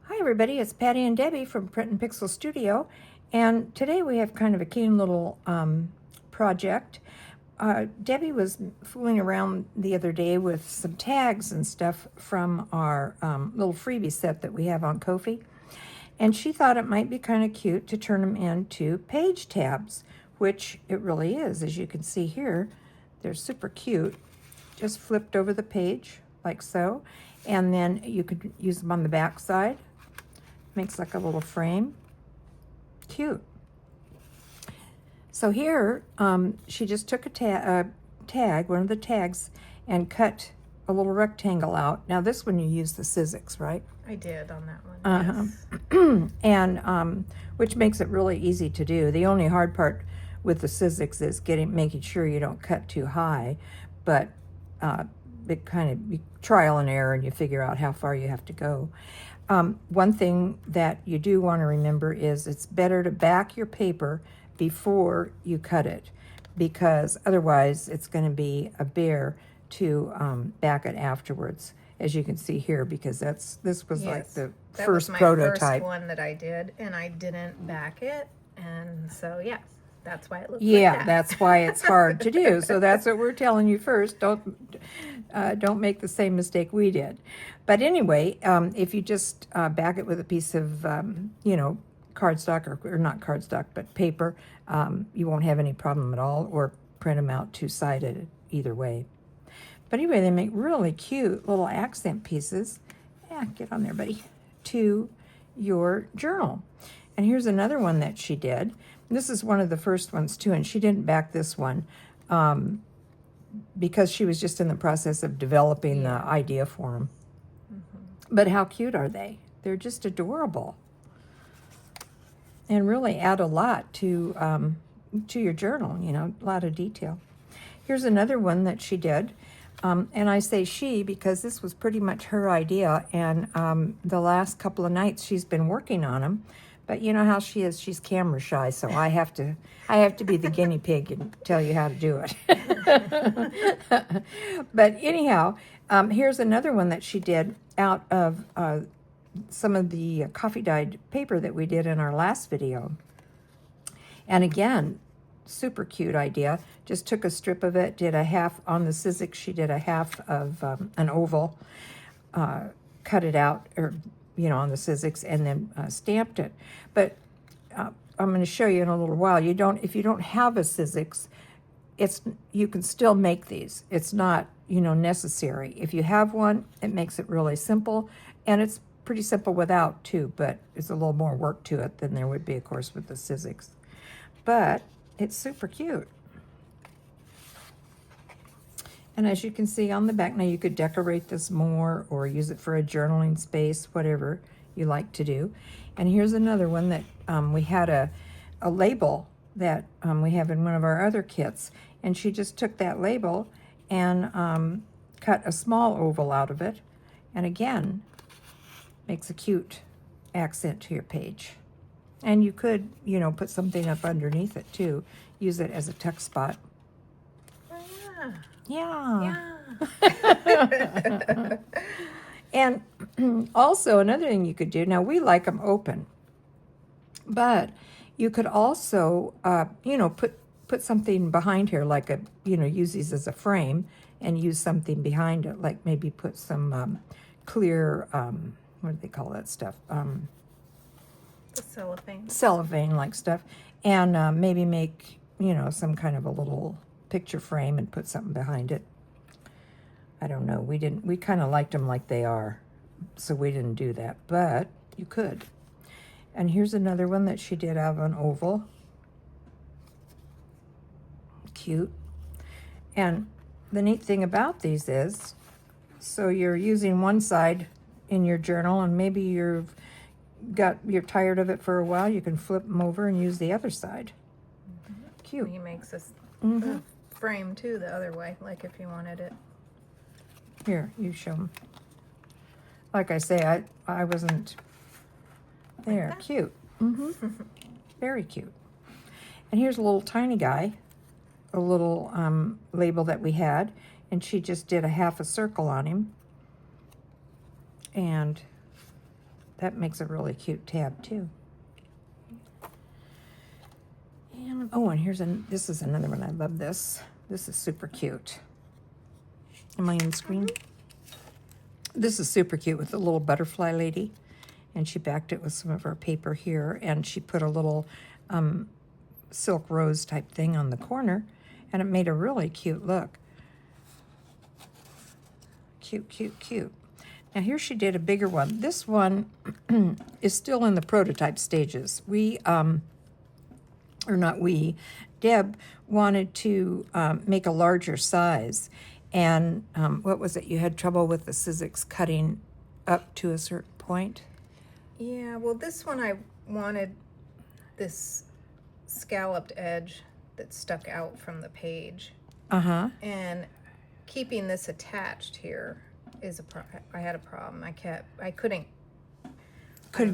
Hi everybody, it's Patty and Debbie from Print and Pixel Studio, and today we have kind of a keen little project. Debbie was fooling around the other day with some tags and stuff from our little freebie set that we have on Ko-fi, and she thought it might be kind of cute to turn them into page tabs, which it really is. As you can see here, they're super cute. Just flipped over the page like so, and then you could use them on the back side. Makes like a little frame. Cute. So here, she just took a tag, one of the tags, and cut a little rectangle out. Now this one you use the Sizzix, right? I did on that one. Yes. And which makes it really easy to do. The only hard part with the Sizzix is making sure you don't cut too high, but it kind of trial and error, and you figure out how far you have to go. One thing that you do want to remember is it's better to back your paper before you cut it, because otherwise it's going to be a bear to back it afterwards, as you can see here, because this was like the first prototype. That was my first one that I did, and I didn't back it, and so yes, that's why it looks like that. That's why it's hard to do. So that's what we're telling you first. Don't make the same mistake we did. But anyway, if you just back it with a piece of, cardstock, or not cardstock, but paper, you won't have any problem at all, or print them out two-sided either way. But anyway, they make really cute little accent pieces. Yeah, get on there, buddy. To your journal. And here's another one that she did. This is one of the first ones too, and she didn't back this one because she was just in the process of developing the idea for them. But how cute are they? They're just adorable, and really add a lot to your journal. A lot of detail. Here's another one that she did, and I say she because this was pretty much her idea. And the last couple of nights she's been working on them. But you know how she is, she's camera shy, so I have to be the guinea pig and tell you how to do it. But anyhow, here's another one that she did out of some of the coffee dyed paper that we did in our last video. And again, super cute idea. Just took a strip of it, did a half on the Sizzix. She did a half of an oval, cut it out, or on the Sizzix, and then stamped it. But I'm going to show you in a little while. If you don't have a Sizzix, you can still make these. It's not necessary. If you have one, it makes it really simple, and it's pretty simple without too. But it's a little more work to it than there would be, of course, with the Sizzix. But it's super cute. And as you can see on the back, now you could decorate this more or use it for a journaling space, whatever you like to do. And here's another one that we had a label that we have in one of our other kits. And she just took that label and cut a small oval out of it. And again, makes a cute accent to your page. And you could, put something up underneath it too. Use it as a tuck spot. Yeah. And also another thing you could do, now we like them open, but you could also, put something behind here, like use these as a frame and use something behind it, like maybe put some clear, what do they call that stuff? Cellophane. Cellophane-like stuff, and maybe make, some kind of a little picture frame and put something behind it. I don't know. We kind of liked them like they are, so we didn't do that, but you could. And here's another one that she did out of an oval. Cute. And the neat thing about these is, so you're using one side in your journal, and maybe you're tired of it for a while, you can flip them over and use the other side. Cute. He makes this frame too the other way, like if you wanted it. Here, you show them. Like I say, I wasn't there. Like cute. Very cute. And here's a little tiny guy, a little label that we had, and she just did a half a circle on him. And that makes a really cute tab too. And oh, and this is another one. I love this. This is super cute. Am I on screen? This is super cute with the little butterfly lady, and she backed it with some of our paper here, and she put a little silk rose type thing on the corner, and it made a really cute look. Cute, cute, cute. Now here she did a bigger one. This one is still in the prototype stages. Deb wanted to make a larger size. And what was it? You had trouble with the Sizzix cutting up to a certain point? Yeah, well, this one I wanted this scalloped edge that stuck out from the page. Uh-huh. And keeping this attached here is I had a problem. I couldn't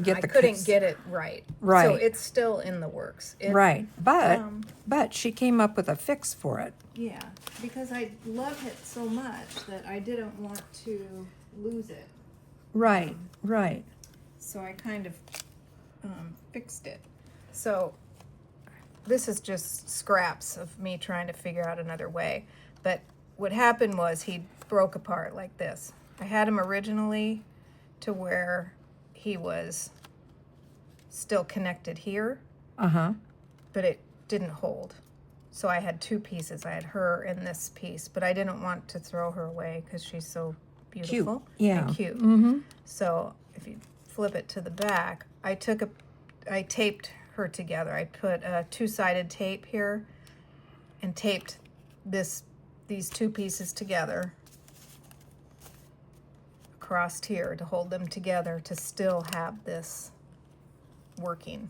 get it right. Right. So it's still in the works. Right. But she came up with a fix for it. Yeah, because I love it so much that I didn't want to lose it. Right, right. So I kind of fixed it. So this is just scraps of me trying to figure out another way. But what happened was he broke apart like this. I had him originally to where he was still connected here, but it didn't hold. So I had two pieces. I had her and this piece, but I didn't want to throw her away because she's so beautiful. Cute. Yeah. And cute. Mm-hmm. So if you flip it to the back, I taped her together. I put a two-sided tape here and taped these two pieces together across here to hold them together to still have this working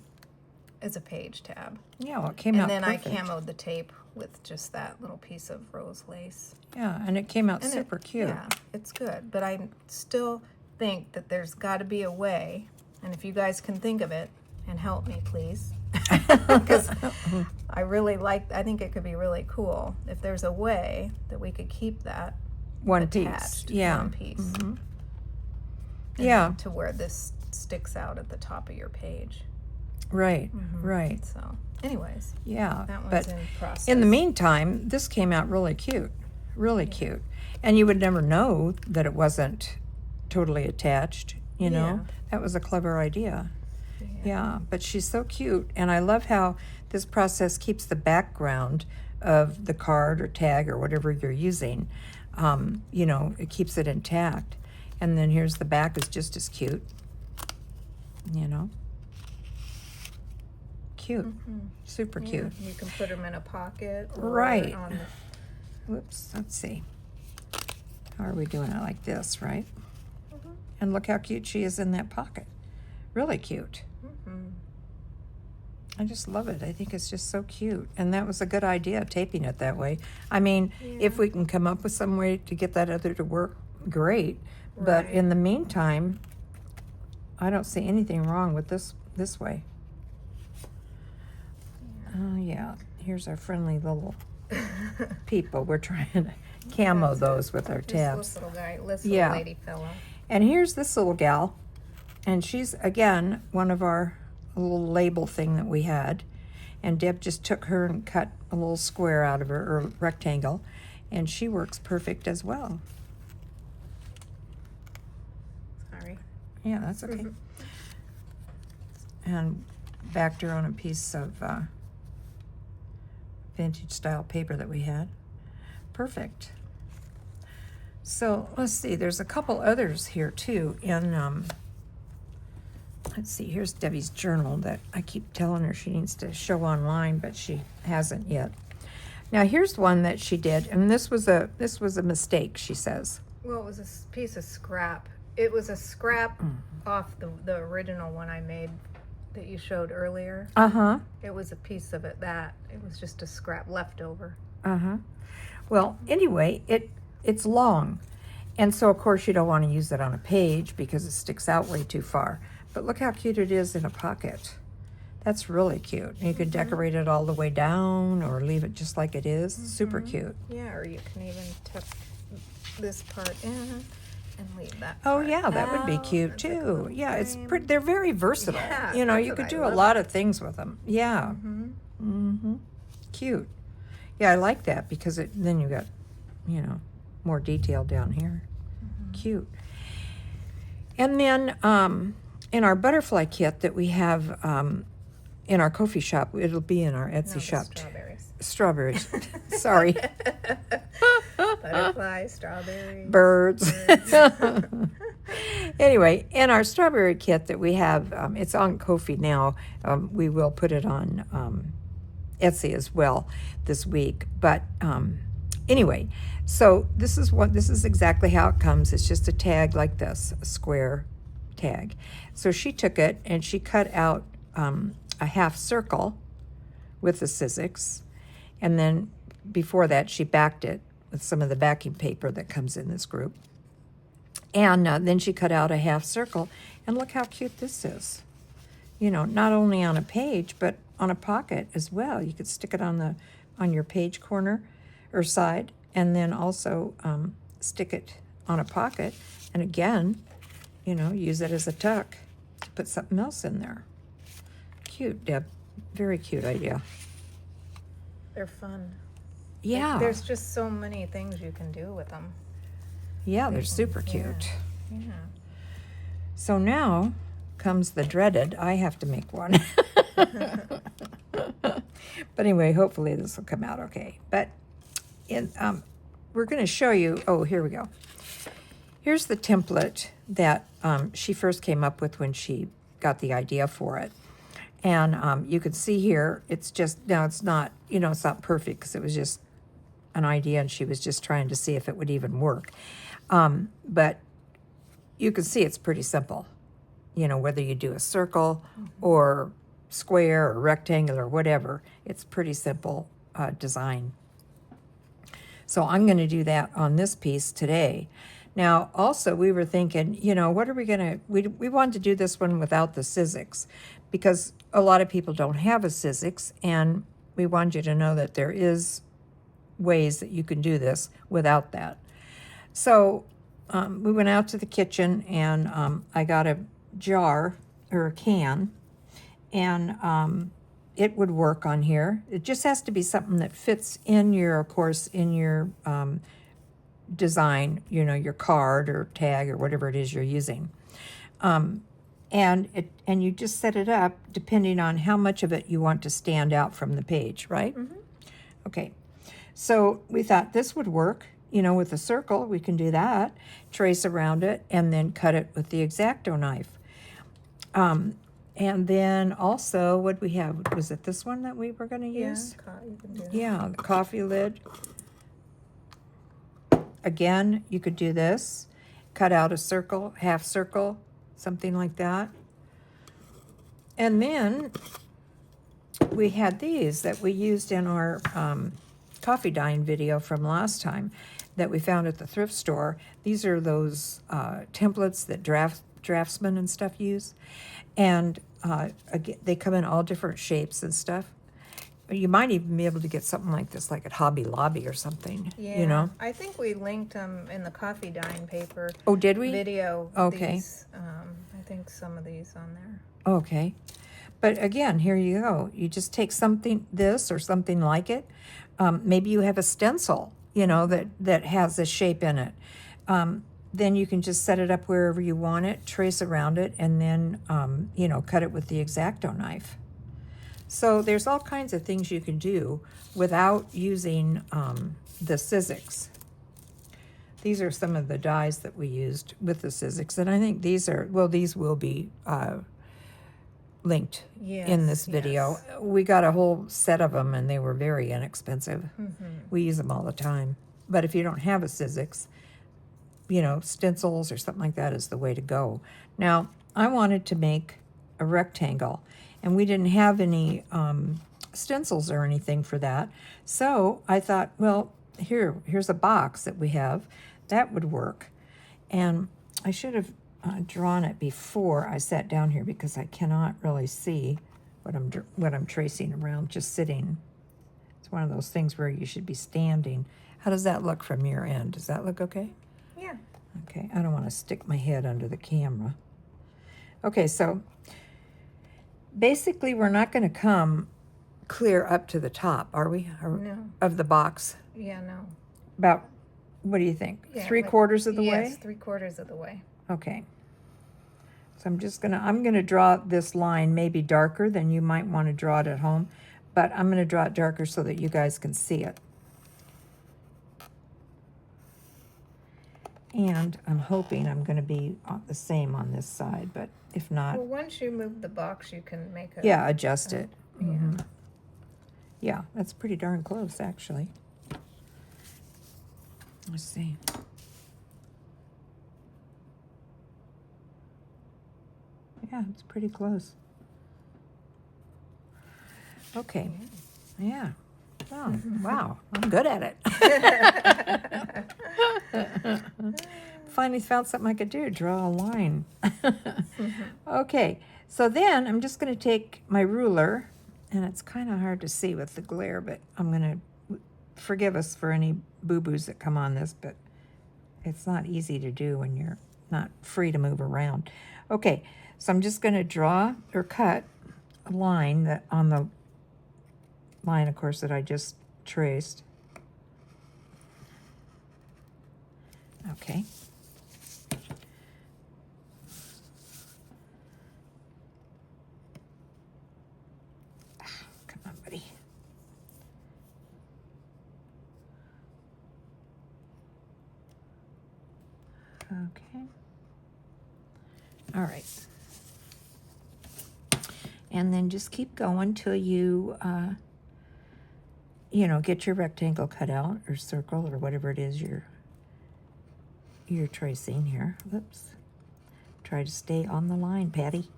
as a page tab. Yeah, well, it came out And then perfect. I camoed the tape with just that little piece of rose lace. Yeah, and it came out And super cute. Yeah, it's good. But I still think that there's got to be a way, and if you guys can think of it, and help me, please. Because I think it could be really cool if there's a way that we could keep that One attached. piece. Yeah. One piece. Mm-hmm. And Yeah. to where this sticks out at the top of your page. Right, right. So, anyways, Yeah. that one's But in process. in the meantime, this came out really cute. Really cute. And you would never know that it wasn't totally attached, you know? Yeah. That was a clever idea. Yeah, but she's so cute. And I love how this process keeps the background of the card or tag or whatever you're using. You know, it keeps it intact. And then here's the back is just as cute. You know? Cute. Super cute. You can put them in a pocket. Or Right. On the, Whoops, let's see. How are we doing it like this, right? And look how cute she is in that pocket. Really cute. I just love it. I think it's just so cute. And that was a good idea, taping it that way. I mean, if we can come up with some way to get that other to work, great. But in the meantime, I don't see anything wrong with this way. Oh, yeah. Here's our friendly little people. We're trying to camo those with our tabs. This little lady fella. And here's this little gal. And she's, again, one of our little label thing that we had. And Deb just took her and cut a little square out of her, or rectangle. And she works perfect as well. Sorry. Yeah, that's okay. And backed her on a piece of vintage style paper that we had. Perfect. So let's see, there's a couple others here too in let's see, here's Debbie's journal that I keep telling her she needs to show online, but she hasn't yet. Now here's one that she did, and this was a mistake, she says. Well, it was a piece of scrap. It was a scrap off the original one I made that you showed earlier. Uh-huh. It was a piece of it was just a scrap leftover. Uh-huh. Well, anyway, it's long. And so, of course, you don't want to use it on a page because it sticks out way too far. But look how cute it is in a pocket. That's really cute. You could decorate it all the way down or leave it just like it is. Super cute. Yeah, or you can even tuck this part in and leave that. Oh part yeah, that would be out. cute That's a too. little Yeah, it's frame. they're very versatile. Yeah, You know, that's you what could I do a love. lot of things with them. Yeah. Mm-hmm. Cute. Yeah, I like that because then you got, more detail down here. Cute. And then in our butterfly kit that we have in our Ko-fi shop, it'll be in our Etsy No, the shop. strawberries. Strawberries. Sorry. Butterfly, strawberries. Birds. Anyway, in our strawberry kit that we have, it's on Ko-fi now. We will put it on Etsy as well this week. But anyway, so this is exactly how it comes. It's just a tag like this, a square tag. So she took it and she cut out a half circle with the Sizzix, and then before that she backed it with some of the backing paper that comes in this group. And then she cut out a half circle, and look how cute this is. Not only on a page, but on a pocket as well. You could stick it on your page corner or side, and then also stick it on a pocket. And again, use it as a tuck to put something else in there. Cute, Deb. Very cute idea. They're fun. Yeah. There's just so many things you can do with them. Yeah, they're super cute. Yeah. So now comes the dreaded, I have to make one. But anyway, hopefully this will come out okay. But we're going to show you, here we go. Here's the template that she first came up with when she got the idea for it. And you can see here, it's not perfect because it was just an idea and she was just trying to see if it would even work. But you can see it's pretty simple. Whether you do a circle or square or rectangle or whatever, it's pretty simple design. So I'm going to do that on this piece today. Now, also, we were thinking, what are we going to... We wanted to do this one without the Sizzix because a lot of people don't have a Sizzix, and we wanted you to know that there is ways that you can do this without that. So we went out to the kitchen, and I got a jar or a can, and it would work on here. It just has to be something that fits in your design, your card or tag or whatever it is you're using. And you just set it up depending on how much of it you want to stand out from the page, right? Mm-hmm. Okay. So we thought this would work, with a circle. We can do that, trace around it, and then cut it with the X-Acto knife. And then also, what we have, was it this one that we were going to use? You can do that. Yeah, the coffee lid. Again, you could do this. Cut out a circle, half circle, something like that. And then we had these that we used in our coffee dyeing video from last time that we found at the thrift store. These are those templates that draftsmen and stuff use. And again, they come in all different shapes and stuff. You might even be able to get something like this, like at Hobby Lobby or something. Yeah, I think we linked them in the coffee dyeing paper. Oh, did we? Video. Okay. These, I think some of these on there. Okay. But again, here you go. You just take this or something like it. Maybe you have a stencil, that has this shape in it. Then you can just set it up wherever you want it, trace around it, and then, cut it with the X-Acto knife. So there's all kinds of things you can do without using the Sizzix. These are some of the dies that we used with the Sizzix, and I think these will be linked in this video. Yes. We got a whole set of them, and they were very inexpensive. Mm-hmm. We use them all the time. But if you don't have a Sizzix, stencils or something like that is the way to go. Now, I wanted to make a rectangle, and we didn't have any stencils or anything for that. So I thought, well, here's a box that we have. That would work. And I should have drawn it before I sat down here because I cannot really see what I'm tracing around just sitting. It's one of those things where you should be standing. How does that look from your end? Does that look okay? Yeah. Okay, I don't want to stick my head under the camera. Okay, so basically we're not going to come clear up to the top, are we? No. Of the box? Yeah, no. About, what do you think? Yeah, 3/4 of the way? Yes, 3/4 of the way. Okay. So I'm gonna draw this line maybe darker than you might want to draw it at home, but I'm gonna draw it darker so that you guys can see it. And I'm hoping I'm gonna be the same on this side, but if not, Well, once you move the box, you can make a... yeah, adjust it. Yeah. Mhm. Yeah, that's pretty darn close, actually. Let's see. Yeah, it's pretty close. Okay. Yeah. Oh, wow. I'm good at it. Finally found something I could do, draw a line. Okay, so then I'm just going to take my ruler, and it's kind of hard to see with the glare, but I'm going to forgive us for any boo-boos that come on this, but it's not easy to do when you're not free to move around. Okay, so I'm just going to draw or cut a line that on the line, of course, that I just traced. Okay. Come on, buddy. Okay. All right. And then just keep going till you, get your rectangle cut out or circle or whatever it is you're tracing here. Whoops. Try to stay on the line, Patty.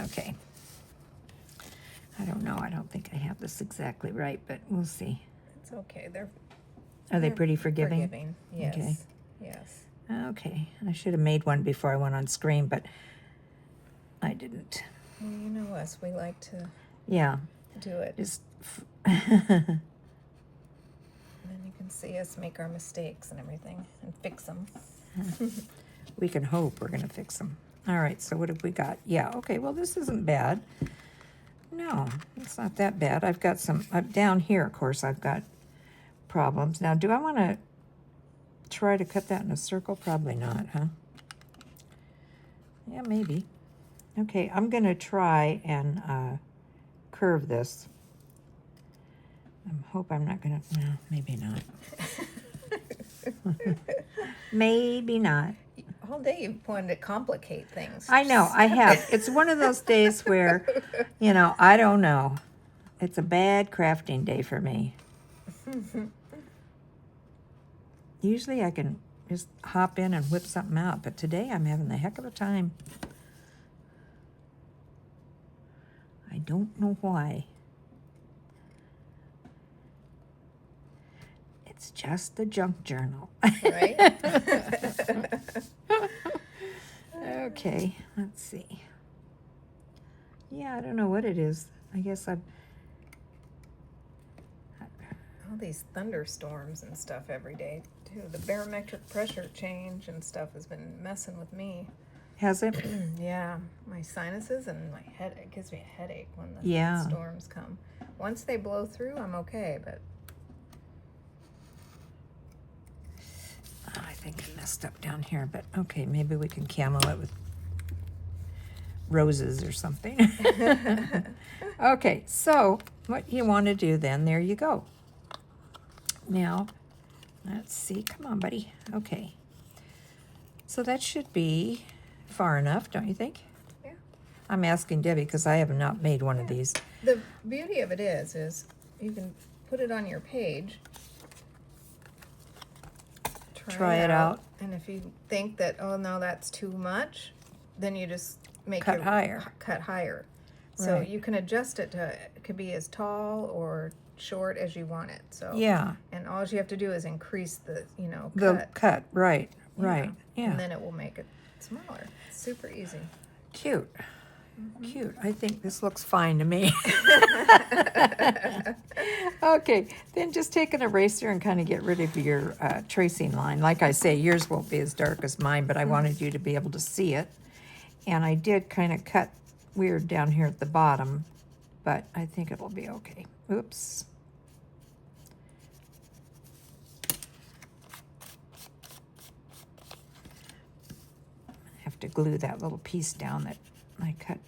Okay. I don't know. I don't think I have this exactly right, but we'll see. It's okay. Are they pretty forgiving? Forgiving, yes. Okay. Yes. Okay. I should have made one before I went on screen, but I didn't. Well, you know us. We like to Yeah. do it. Just. And then you can see us make our mistakes and everything and fix them. We can hope we're going to fix them. All right, so what have we got? Yeah, okay, well, this isn't bad. No, it's not that bad. I've got some, down here, of course, I've got problems. Now, do I want to try to cut that in a circle? Probably not, huh? Yeah, maybe. Okay, I'm going to try and curve this. I hope I'm not going to, no, maybe not. Maybe not. All day you've wanted to complicate things. I know, I have. It's one of those days where, I don't know. It's a bad crafting day for me. Usually I can just hop in and whip something out, but today I'm having the heck of a time. I don't know why. It's just a junk journal. Right? Okay, let's see. Yeah, I don't know what it is. I guess All these thunderstorms and stuff every day, too. The barometric pressure change and stuff has been messing with me. has it? Yeah, my sinuses and my head, it gives me a headache when the Yeah. storms come. Once they blow through, I'm okay, but I think I messed up down here, but okay, maybe we can camo it with roses or something. Okay, so what you want to do then, there you go. Now, let's see. Come on, buddy. Okay. So that should be far enough, don't you think? yeah. I'm asking Debbie because I have not made one of these. The beauty of it is you can put it on your page. Try it out. And if you think that, oh no, that's too much, then you just make Cut it higher. Cut higher. So Right. you can adjust it to, it could be as tall or short as you want it. So Yeah, and all you have to do is increase the, the cut. cut, right, right. Yeah, And then it will make it smaller. It's super easy. cute. Cute. I think this looks fine to me. Okay, then just take an eraser and kind of get rid of your tracing line. Like I say, yours won't be as dark as mine, but I wanted you to be able to see it. And I did kind of cut weird down here at the bottom, but I think it'll be okay. Oops. I have to glue that little piece down that I cut.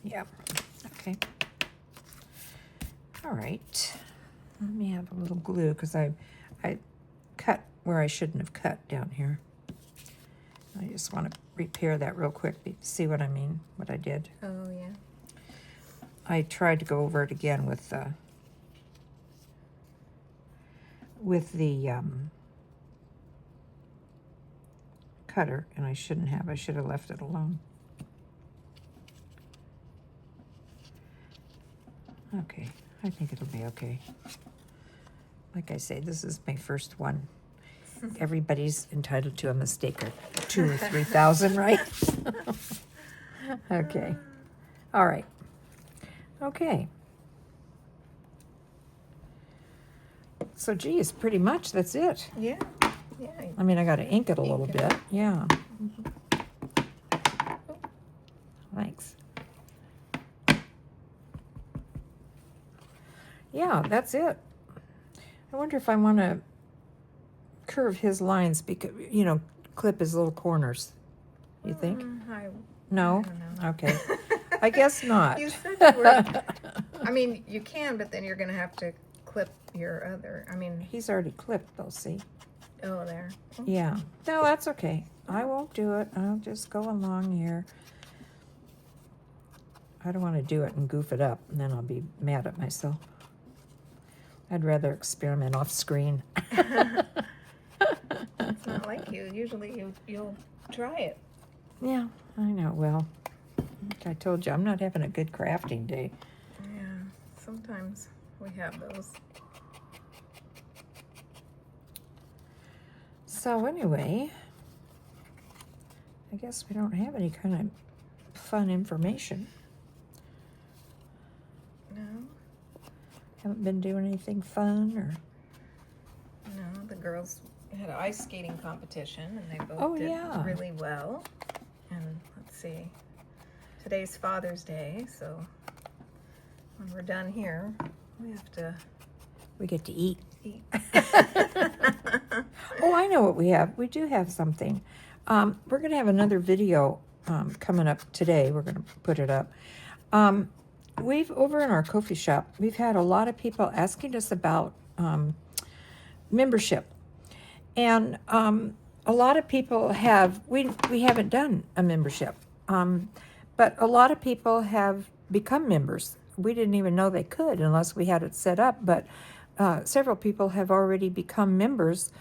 Yeah, okay. All right, let me have a little glue because I cut where I shouldn't have cut down here. I just want to repair that real quick, see what I mean, what I did. Oh, yeah. I tried to go over it again with the cutter, and I shouldn't have. I should have left it alone. Okay, I think it'll be okay. Like I say, this is my first one. Everybody's entitled to a mistake or 2,000 or 3,000, right? Okay. All right. Okay. So, geez, pretty much that's it. Yeah. Yeah. I mean, I got to ink it a little bit. Yeah. Thanks. Yeah, that's it. I wonder if I want to curve his lines, because, you know, clip his little corners. You think? No? I don't know. Okay. I guess not. You said you were. I mean, you can, but then you're going to have to clip your other. I mean, He's already clipped, though, see? oh, there. Yeah. No, that's okay. I won't do it. I'll just go along here. I don't want to do it and goof it up, and then I'll be mad at myself. I'd rather experiment off screen. It's not like you. Usually you'll try it. Yeah, I know. Well, like I told you, I'm not having a good crafting day. Yeah, sometimes we have those. So anyway, I guess we don't have any kind of fun information. No, Haven't been doing anything fun, or? no. The girls had an ice skating competition, and they both Oh, did yeah. really well. And let's see, today's Father's Day, so when we're done here, we have to We get to eat. eat. Oh, I know what we have. We do have something. We're going to have another video coming up today. We're going to put it up. We've, over in our coffee shop, we've had a lot of people asking us about membership. And a lot of people have, we haven't done a membership. But a lot of people have become members. We didn't even know they could unless we had it set up. But several people have already become members,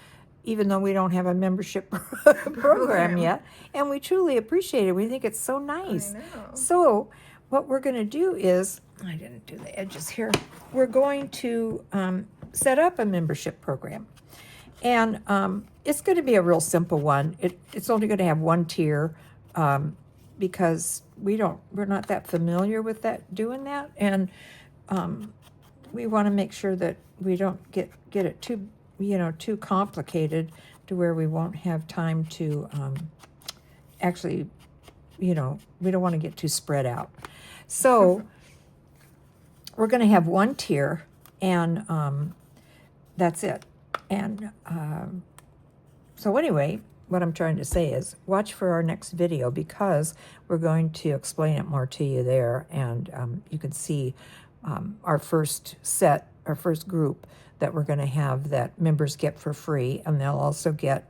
even though we don't have a membership program yet. And we truly appreciate it. We think it's so nice. I know. So what we're going to do is, I didn't do the edges here. We're going to set up a membership program. And it's going to be a real simple one. It's only going to have one tier because we're not that familiar with doing that. And we want to make sure that we don't get it too complicated to where we won't have time to actually, we don't want to get too spread out. So we're going to have one tier, and that's it. And so anyway, what I'm trying to say is watch for our next video, because we're going to explain it more to you there, and you can see our first group that we're going to have that members get for free, and they'll also get,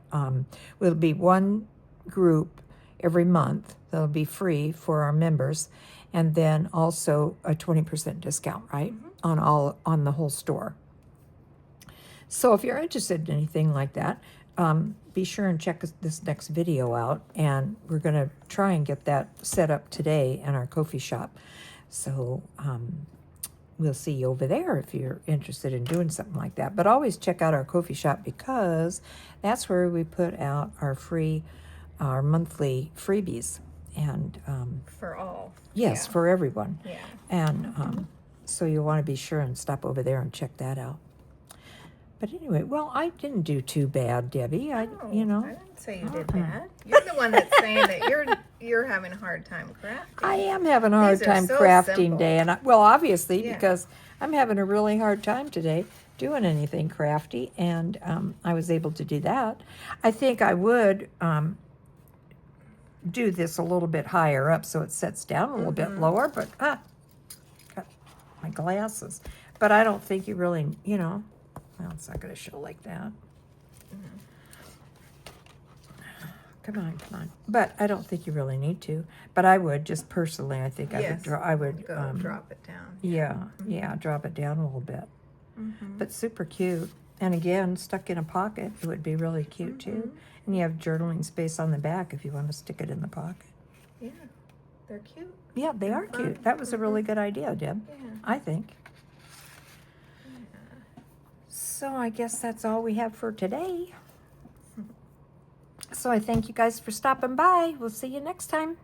will be one group every month that'll be free for our members, and then also a 20% discount, right, on the whole store. So if you're interested in anything like that, be sure and check this next video out, and we're going to try and get that set up today in our coffee shop. So we'll see you over there if you're interested in doing something like that. But always check out our coffee shop, because that's where we put out our free our monthly freebies. And For all. yes, Yeah. for everyone. Yeah. And so you'll want to be sure and stop over there and check that out. But anyway, well, I didn't do too bad, Debbie. No, I didn't say you did bad. You're the one that's saying that you're having a hard time crafting. I am having a hard These are time so crafting simple. day, and well, obviously Yeah. because I'm having a really hard time today doing anything crafty, and I was able to do that. I think I would do this a little bit higher up so it sets down a little bit lower, but got my glasses. But I don't think you really, well, it's not going to show like that. Come on. But I don't think you really need to. But I would, just personally, I think Yes. I would Go drop it down. yeah, drop it down a little bit. But super cute. And again, stuck in a pocket, it would be really cute too. And you have journaling space on the back if you want to stick it in the pocket. Yeah, they're cute. Yeah, they are cute. That was a really good idea, Deb. Yeah. I think. So I guess that's all we have for today. So I thank you guys for stopping by. We'll see you next time.